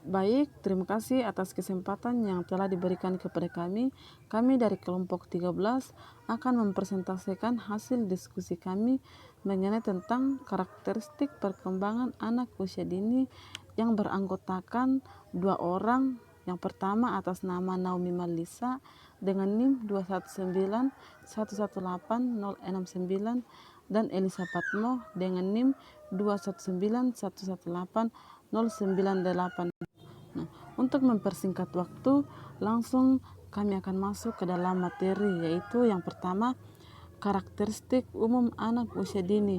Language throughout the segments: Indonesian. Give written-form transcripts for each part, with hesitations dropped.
Baik, terima kasih atas kesempatan yang telah diberikan kepada kami. Kami dari kelompok 13 akan mempresentasikan hasil diskusi kami mengenai tentang karakteristik perkembangan anak usia dini yang beranggotakan 2 orang. Yang pertama atas nama Naomi Malisa dengan NIM 219118069 dan Elisa Patmo dengan NIM 219118098. Nah, untuk mempersingkat waktu, langsung kami akan masuk ke dalam materi, yaitu yang pertama, karakteristik umum anak usia dini.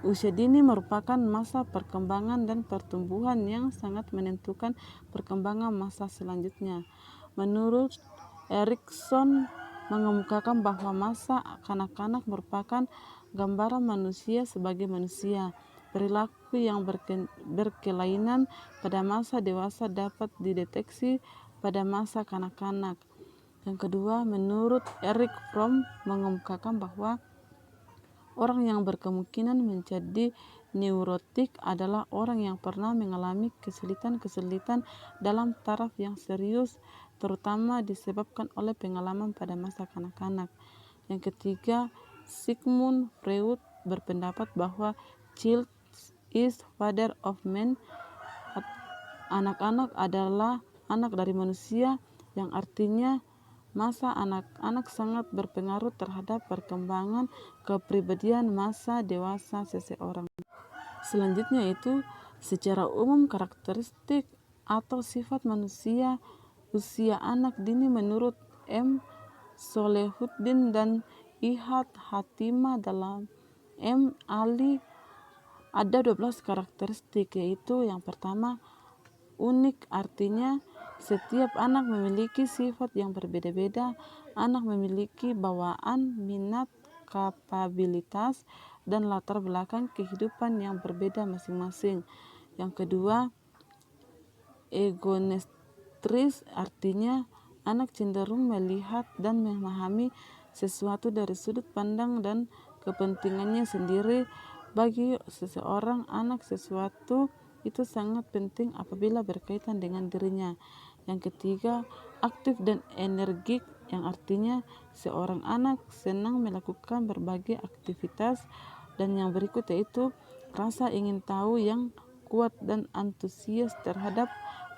Usia dini merupakan masa perkembangan dan pertumbuhan yang sangat menentukan perkembangan masa selanjutnya. Menurut Erikson mengemukakan bahwa masa kanak-kanak merupakan gambaran manusia sebagai manusia. Perilaku yang berkelainan pada masa dewasa dapat dideteksi pada masa kanak-kanak. Yang kedua, menurut Erich Fromm mengemukakan bahwa orang yang berkemungkinan menjadi neurotik adalah orang yang pernah mengalami kesulitan-kesulitan dalam taraf yang serius, terutama disebabkan oleh pengalaman pada masa kanak-kanak. Yang ketiga, Sigmund Freud berpendapat bahwa child is father of man. Anak-anak adalah anak dari manusia, yang artinya masa anak-anak sangat berpengaruh terhadap perkembangan kepribadian masa dewasa seseorang. Selanjutnya itu secara umum karakteristik atau sifat manusia usia anak dini menurut M. Solehuddin dan Ihad Hatima dalam M. Ali ada 12 karakteristik, yaitu yang pertama, unik, artinya setiap anak memiliki sifat yang berbeda-beda. Anak memiliki bawaan, minat, kapabilitas, dan latar belakang kehidupan yang berbeda masing-masing. Yang kedua, egonestris, artinya anak cenderung melihat dan memahami sesuatu dari sudut pandang dan kepentingannya sendiri. Bagi seseorang anak, sesuatu itu sangat penting apabila berkaitan dengan dirinya. Yang ketiga, aktif dan energik, yang artinya seorang anak senang melakukan berbagai aktivitas. Dan yang berikut yaitu rasa ingin tahu yang kuat dan antusias terhadap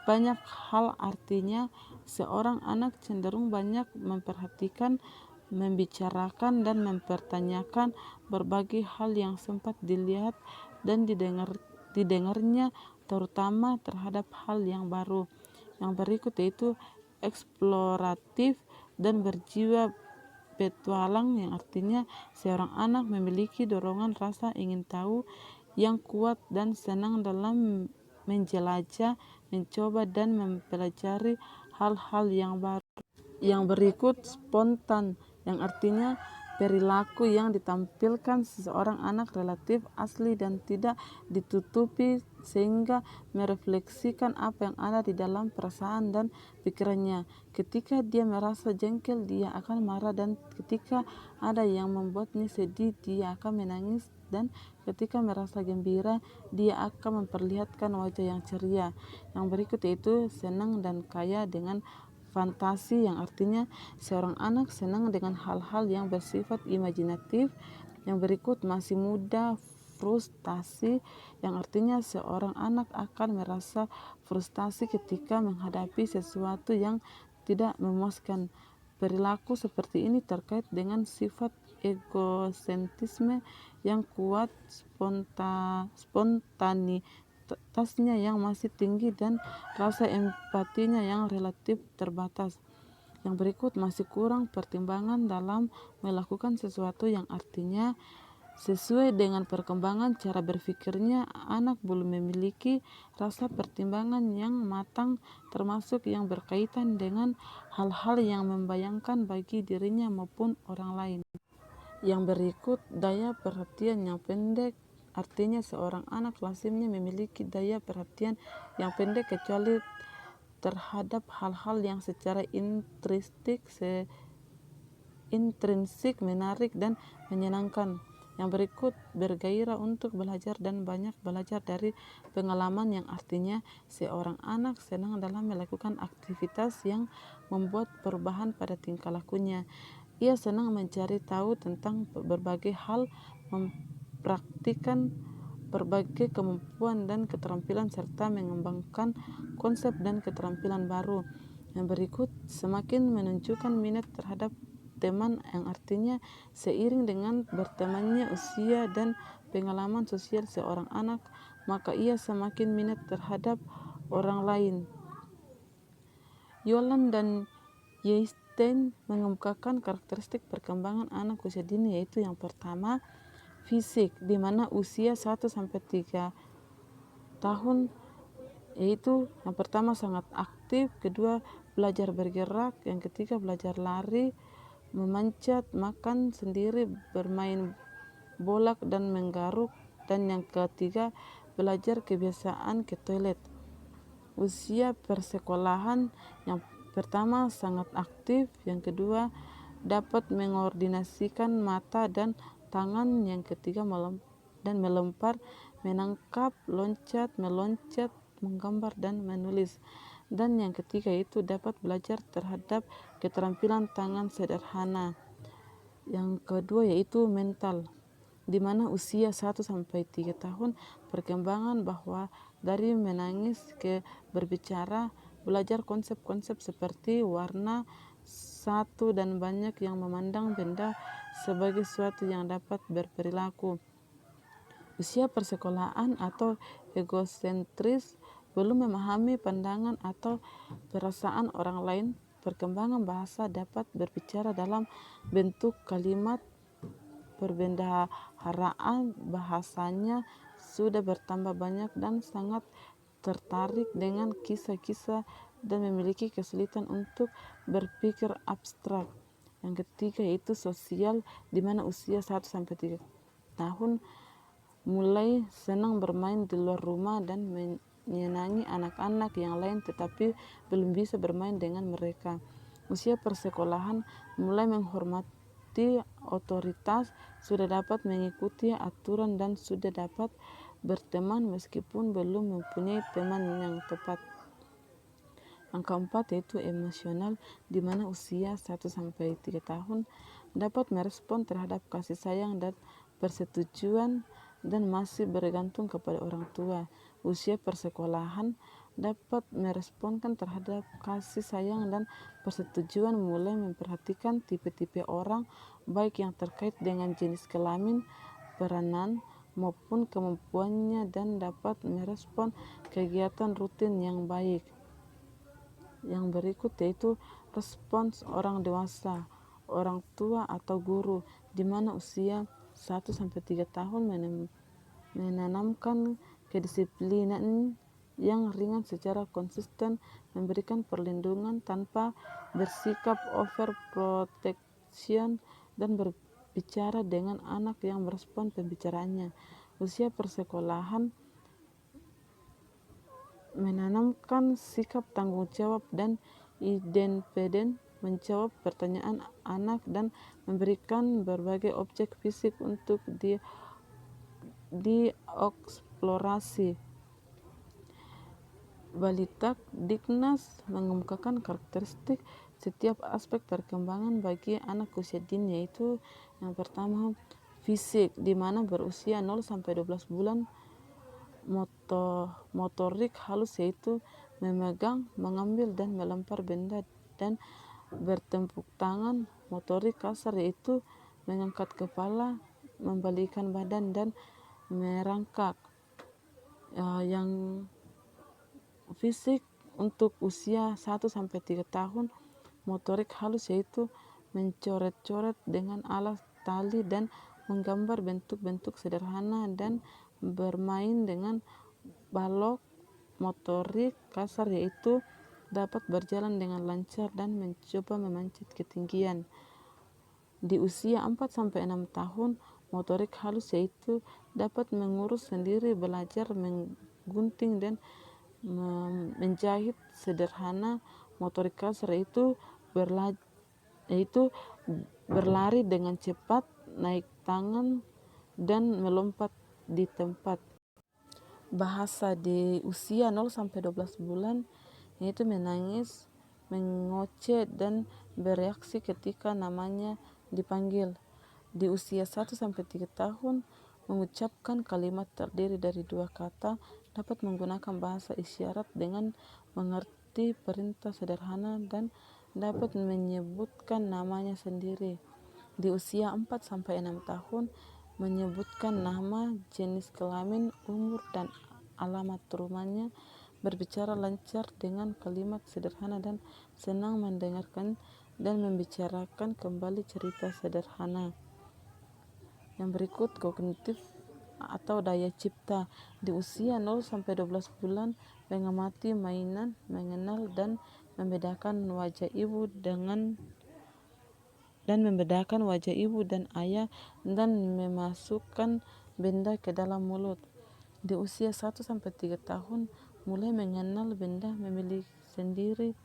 banyak hal, artinya seorang anak cenderung banyak memperhatikan, membicarakan, dan mempertanyakan berbagai hal yang sempat dilihat dan didengarnya, terutama terhadap hal yang baru. Yang berikut yaitu eksploratif dan berjiwa petualang, yang artinya seorang anak memiliki dorongan rasa ingin tahu yang kuat dan senang dalam menjelajah, mencoba, dan mempelajari hal-hal yang baru. Yang berikut spontan, yang artinya perilaku yang ditampilkan seseorang anak relatif asli dan tidak ditutupi sehingga merefleksikan apa yang ada di dalam perasaan dan pikirannya. Ketika dia merasa jengkel, dia akan marah, dan ketika ada yang membuatnya sedih, dia akan menangis, dan ketika merasa gembira, dia akan memperlihatkan wajah yang ceria. Yang berikut yaitu senang dan kaya dengan fantasi, yang artinya seorang anak senang dengan hal-hal yang bersifat imajinatif. Yang berikut masih muda, frustasi, yang artinya seorang anak akan merasa frustasi ketika menghadapi sesuatu yang tidak memuaskan. Perilaku seperti ini terkait dengan sifat egosentrisme yang kuat, spontanitasnya yang masih tinggi, dan rasa empatinya yang relatif terbatas. Yang berikut masih kurang pertimbangan dalam melakukan sesuatu, yang artinya sesuai dengan perkembangan cara berpikirnya, anak belum memiliki rasa pertimbangan yang matang, termasuk yang berkaitan dengan hal-hal yang membayangkan bagi dirinya maupun orang lain. Yang berikut daya perhatian yang pendek, artinya seorang anak lazimnya memiliki daya perhatian yang pendek kecuali terhadap hal-hal yang secara intrinsik menarik dan menyenangkan. Yang berikut bergairah untuk belajar dan banyak belajar dari pengalaman, yang artinya seorang anak senang dalam melakukan aktivitas yang membuat perubahan pada tingkah lakunya. Ia senang mencari tahu tentang berbagai hal, mempraktikkan berbagai kemampuan dan keterampilan, serta mengembangkan konsep dan keterampilan baru. Yang berikut semakin menunjukkan minat terhadap teman, yang artinya seiring dengan bertemannya usia dan pengalaman sosial seorang anak, maka ia semakin minat terhadap orang lain. Yolan dan Einstein mengemukakan karakteristik perkembangan anak usia dini, yaitu yang pertama fisik, di mana usia 1-3 tahun, yaitu yang pertama sangat aktif, kedua belajar bergerak, yang ketiga belajar lari, memanjat, makan sendiri, bermain bola dan menggaruk, dan yang ketiga belajar kebiasaan ke toilet. Usia persekolahan, yang pertama sangat aktif, yang kedua dapat mengordinasikan mata dan tangan, yang ketiga melempar, menangkap, loncat, meloncat, menggambar dan menulis, dan yang ketiga itu dapat belajar terhadap keterampilan tangan sederhana. Yang kedua yaitu mental, di mana usia 1-3 tahun perkembangan bahwa dari menangis ke berbicara, belajar konsep-konsep seperti warna, satu dan banyak, yang memandang benda sebagai sesuatu yang dapat berperilaku. Usia persekolahan atau egosentris, belum memahami pandangan atau perasaan orang lain. Perkembangan bahasa, dapat berbicara dalam bentuk kalimat, perbendaharaan bahasanya sudah bertambah banyak dan sangat tertarik dengan kisah-kisah dan memiliki kesulitan untuk berpikir abstrak. Yang ketiga yaitu sosial, di mana usia 1-3 tahun mulai senang bermain di luar rumah dan menyenangi anak-anak yang lain, tetapi belum bisa bermain dengan mereka. Usia persekolahan mulai menghormati otoritas, sudah dapat mengikuti aturan dan sudah dapat berteman meskipun belum mempunyai teman yang tepat. Yang keempat yaitu emosional, di mana usia 1-3 tahun dapat merespon terhadap kasih sayang dan persetujuan dan masih bergantung kepada orang tua. Usia persekolahan dapat meresponkan terhadap kasih sayang dan persetujuan, mulai memperhatikan tipe-tipe orang, baik yang terkait dengan jenis kelamin, peranan, maupun kemampuannya, dan dapat merespon kegiatan rutin yang baik. Yang berikut yaitu respons orang dewasa, orang tua atau guru, di mana usia 1-3 tahun menanamkan kedisiplinan yang ringan secara konsisten, memberikan perlindungan tanpa bersikap overprotection, dan berbicara dengan anak yang merespon pembicaraannya. Usia persekolahan menanamkan sikap tanggung jawab dan independen, menjawab pertanyaan anak dan memberikan berbagai objek fisik untuk dieksplorasi. Balitak Diknas mengemukakan karakteristik setiap aspek perkembangan bagi anak usia dini, yaitu yang pertama fisik, di mana berusia 0-12 bulan, motorik halus, yaitu memegang, mengambil dan melempar benda dan bertepuk tangan. Motorik kasar, yaitu mengangkat kepala, membalikkan badan dan merangkak. Yang fisik untuk usia 1-3 tahun, motorik halus, yaitu mencoret-coret dengan alat tali dan menggambar bentuk-bentuk sederhana dan bermain dengan balok. Motorik kasar, yaitu dapat berjalan dengan lancar dan mencoba memanjat ketinggian. Di usia 4-6 tahun, motorik halus, yaitu dapat mengurus sendiri, belajar menggunting dan menjahit sederhana. Motorik kasar yaitu berlari dengan cepat, naik tangan dan melompat di tempat. Bahasa di usia 0-12 bulan yaitu menangis, mengoceh, dan bereaksi ketika namanya dipanggil. Di usia 1-3 tahun, mengucapkan kalimat terdiri dari 2 kata, dapat menggunakan bahasa isyarat dengan mengerti perintah sederhana dan dapat menyebutkan namanya sendiri. Di usia 4-6 tahun, menyebutkan nama, jenis kelamin, umur, dan alamat rumahnya, berbicara lancar dengan kalimat sederhana dan senang mendengarkan dan membicarakan kembali cerita sederhana. Yang berikut kognitif atau daya cipta. Di usia 0-12 bulan, mengamati mainan, mengenal dan membedakan wajah ibu dan ayah, dan memasukkan benda ke dalam mulut. Di usia 1-3 tahun, mulai mengenal benda, memilih sendiri,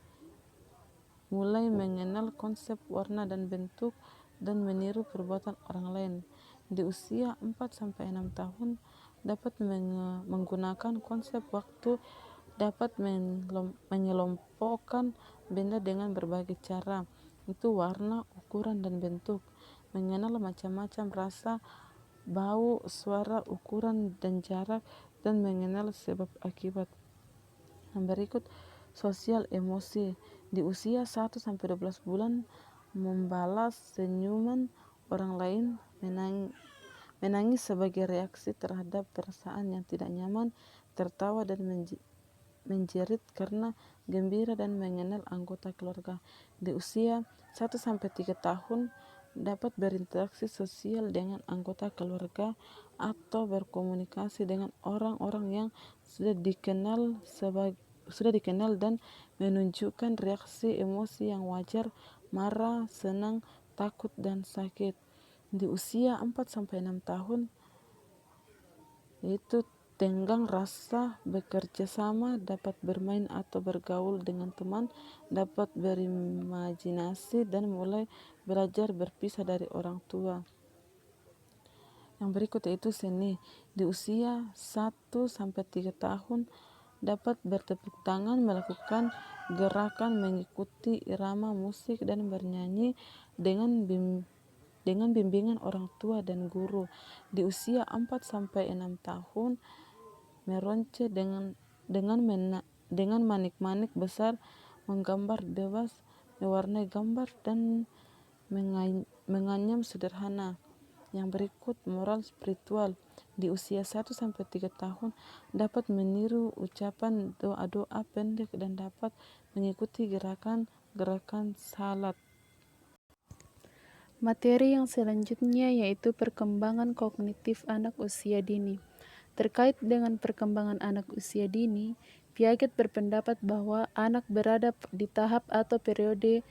mulai mengenal konsep warna dan bentuk, dan meniru perbuatan orang lain. Di usia 4-6 tahun, dapat menggunakan konsep waktu, dapat mengelompokkan benda dengan berbagai cara, itu warna, ukuran, dan bentuk, mengenal macam-macam rasa, bau, suara, ukuran, dan jarak, dan mengenal sebab akibat. Yang berikut sosial emosi. Di usia 1-12 bulan, membalas senyuman orang lain, menangis sebagai reaksi terhadap perasaan yang tidak nyaman, tertawa dan menjerit karena gembira, dan mengenal anggota keluarga. Di usia 1-3 tahun, dapat berinteraksi sosial dengan anggota keluarga atau berkomunikasi dengan orang-orang yang sudah dikenal dan menunjukkan reaksi emosi yang wajar, marah, senang, takut, dan sakit. Di usia 4-6 tahun, yaitu tenggang rasa, bekerja sama, dapat bermain atau bergaul dengan teman, dapat berimajinasi, dan mulai belajar berpisah dari orang tua. Yang berikut yaitu seni. Di usia 1-3 tahun, dapat bertepuk tangan, melakukan gerakan, mengikuti irama musik, dan bernyanyi dengan bimbingan orang tua dan guru. Di usia 4-6 tahun, meronce dengan manik-manik besar, menggambar bebas, mewarnai gambar, dan menganyam sederhana. Yang berikut moral spiritual. Di usia 1-3 tahun, dapat meniru ucapan doa-doa pendek dan dapat mengikuti gerakan-gerakan salat. Materi yang selanjutnya yaitu perkembangan kognitif anak usia dini. Terkait dengan perkembangan anak usia dini, Piaget berpendapat bahwa anak berada di tahap atau periode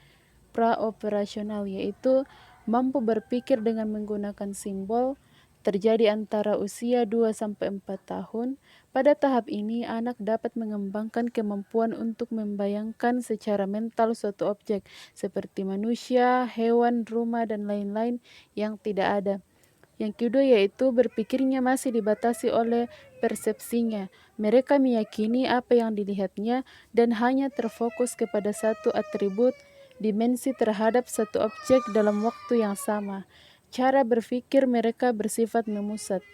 praoperasional, yaitu mampu berpikir dengan menggunakan simbol, terjadi antara usia 2-4 tahun. Pada tahap ini, anak dapat mengembangkan kemampuan untuk membayangkan secara mental suatu objek, seperti manusia, hewan, rumah, dan lain-lain yang tidak ada. Yang kedua yaitu berpikirnya masih dibatasi oleh persepsinya. Mereka meyakini apa yang dilihatnya dan hanya terfokus kepada satu atribut, dimensi terhadap satu objek dalam waktu yang sama. Cara berpikir mereka bersifat memusat.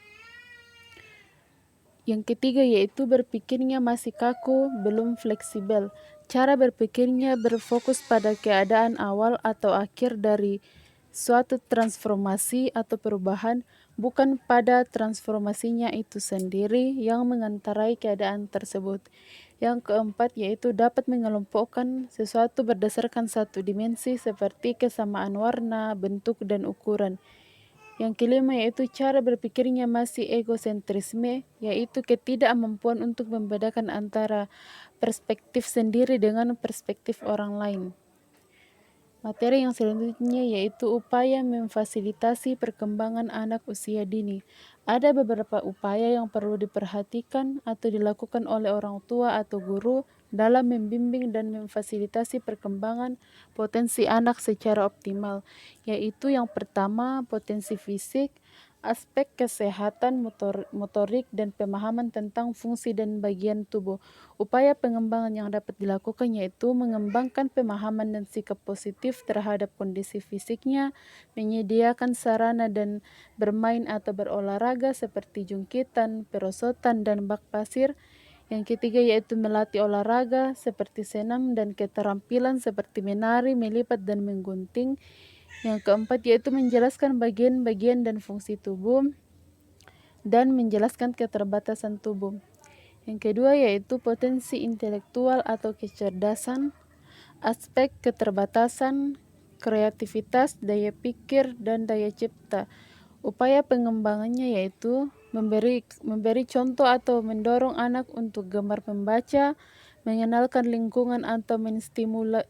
Yang ketiga yaitu berpikirnya masih kaku, belum fleksibel. Cara berpikirnya berfokus pada keadaan awal atau akhir dari suatu transformasi atau perubahan, bukan pada transformasinya itu sendiri yang mengantarai keadaan tersebut. Yang keempat yaitu dapat mengelompokkan sesuatu berdasarkan satu dimensi seperti kesamaan warna, bentuk, dan ukuran. Yang kelima yaitu cara berpikirnya masih egosentrisme, yaitu ketidakmampuan untuk membedakan antara perspektif sendiri dengan perspektif orang lain. Materi yang selanjutnya yaitu upaya memfasilitasi perkembangan anak usia dini. Ada beberapa upaya yang perlu diperhatikan atau dilakukan oleh orang tua atau guru dalam membimbing dan memfasilitasi perkembangan potensi anak secara optimal, yaitu yang pertama potensi fisik. aspek kesehatan motorik dan pemahaman tentang fungsi dan bagian tubuh. Upaya pengembangan yang dapat dilakukan yaitu mengembangkan pemahaman dan sikap positif terhadap kondisi fisiknya, menyediakan sarana dan bermain atau berolahraga seperti jungkitan, perosotan, dan bak pasir. Yang ketiga yaitu melatih olahraga seperti senam dan keterampilan seperti menari, melipat, dan menggunting. Yang keempat yaitu menjelaskan bagian-bagian dan fungsi tubuh dan menjelaskan keterbatasan tubuh. Yang kedua yaitu potensi intelektual atau kecerdasan, aspek keterbatasan, kreativitas, daya pikir, dan daya cipta. Upaya pengembangannya yaitu memberi contoh atau mendorong anak untuk gemar membaca, mengenalkan lingkungan atau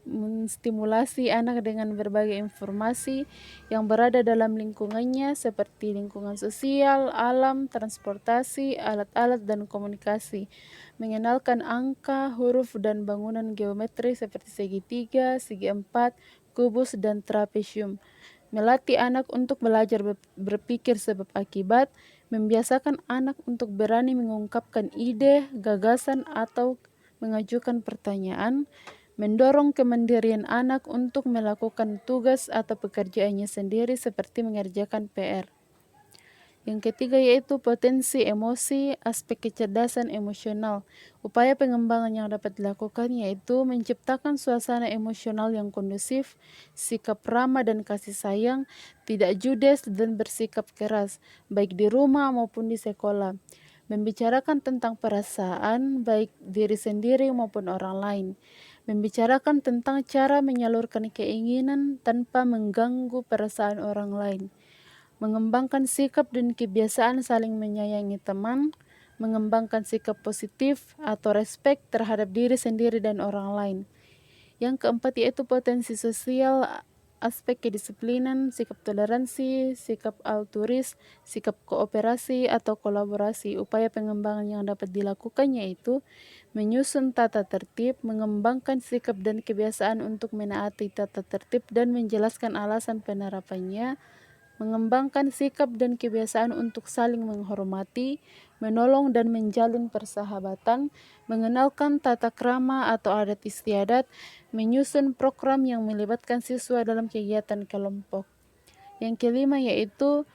menstimulasi anak dengan berbagai informasi yang berada dalam lingkungannya seperti lingkungan sosial, alam, transportasi, alat-alat, dan komunikasi. Mengenalkan angka, huruf, dan bangunan geometri seperti segitiga, segi empat, kubus, dan trapesium. Melatih anak untuk belajar berpikir sebab akibat, membiasakan anak untuk berani mengungkapkan ide, gagasan, atau mengajukan pertanyaan, mendorong kemandirian anak untuk melakukan tugas atau pekerjaannya sendiri seperti mengerjakan PR. Yang ketiga yaitu potensi emosi, aspek kecerdasan emosional. Upaya pengembangan yang dapat dilakukan yaitu menciptakan suasana emosional yang kondusif, sikap ramah dan kasih sayang, tidak judes dan bersikap keras, baik di rumah maupun di sekolah. Membicarakan tentang perasaan, baik diri sendiri maupun orang lain. Membicarakan tentang cara menyalurkan keinginan tanpa mengganggu perasaan orang lain. Mengembangkan sikap dan kebiasaan saling menyayangi teman, mengembangkan sikap positif atau respek terhadap diri sendiri dan orang lain. Yang keempat yaitu potensi sosial, aspek kedisiplinan, sikap toleransi, sikap altruis, sikap kooperasi atau kolaborasi. Upaya pengembangan yang dapat dilakukan yaitu menyusun tata tertib, mengembangkan sikap dan kebiasaan untuk menaati tata tertib dan menjelaskan alasan penerapannya, mengembangkan sikap dan kebiasaan untuk saling menghormati, menolong dan menjalin persahabatan, mengenalkan tata krama atau adat istiadat, menyusun program yang melibatkan siswa dalam kegiatan kelompok. Yang kelima yaitu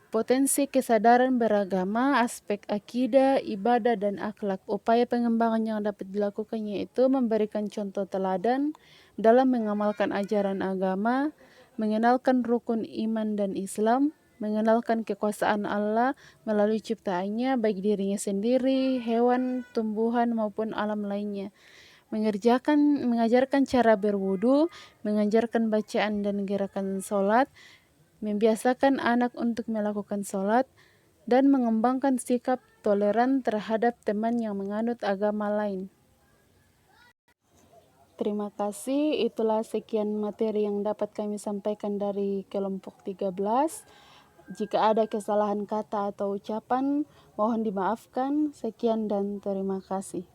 potensi kesadaran beragama, aspek akidah, ibadah, dan akhlak. Upaya pengembangan yang dapat dilakukan yaitu memberikan contoh teladan dalam mengamalkan ajaran agama, mengenalkan rukun iman dan Islam, mengenalkan kekuasaan Allah melalui ciptaannya, baik dirinya sendiri, hewan, tumbuhan, maupun alam lainnya. Mengajarkan cara berwudu, mengajarkan bacaan dan gerakan sholat, membiasakan anak untuk melakukan sholat, dan mengembangkan sikap toleran terhadap teman yang menganut agama lain. Terima kasih, itulah sekian materi yang dapat kami sampaikan dari kelompok 13. Jika ada kesalahan kata atau ucapan, mohon dimaafkan. Sekian dan terima kasih.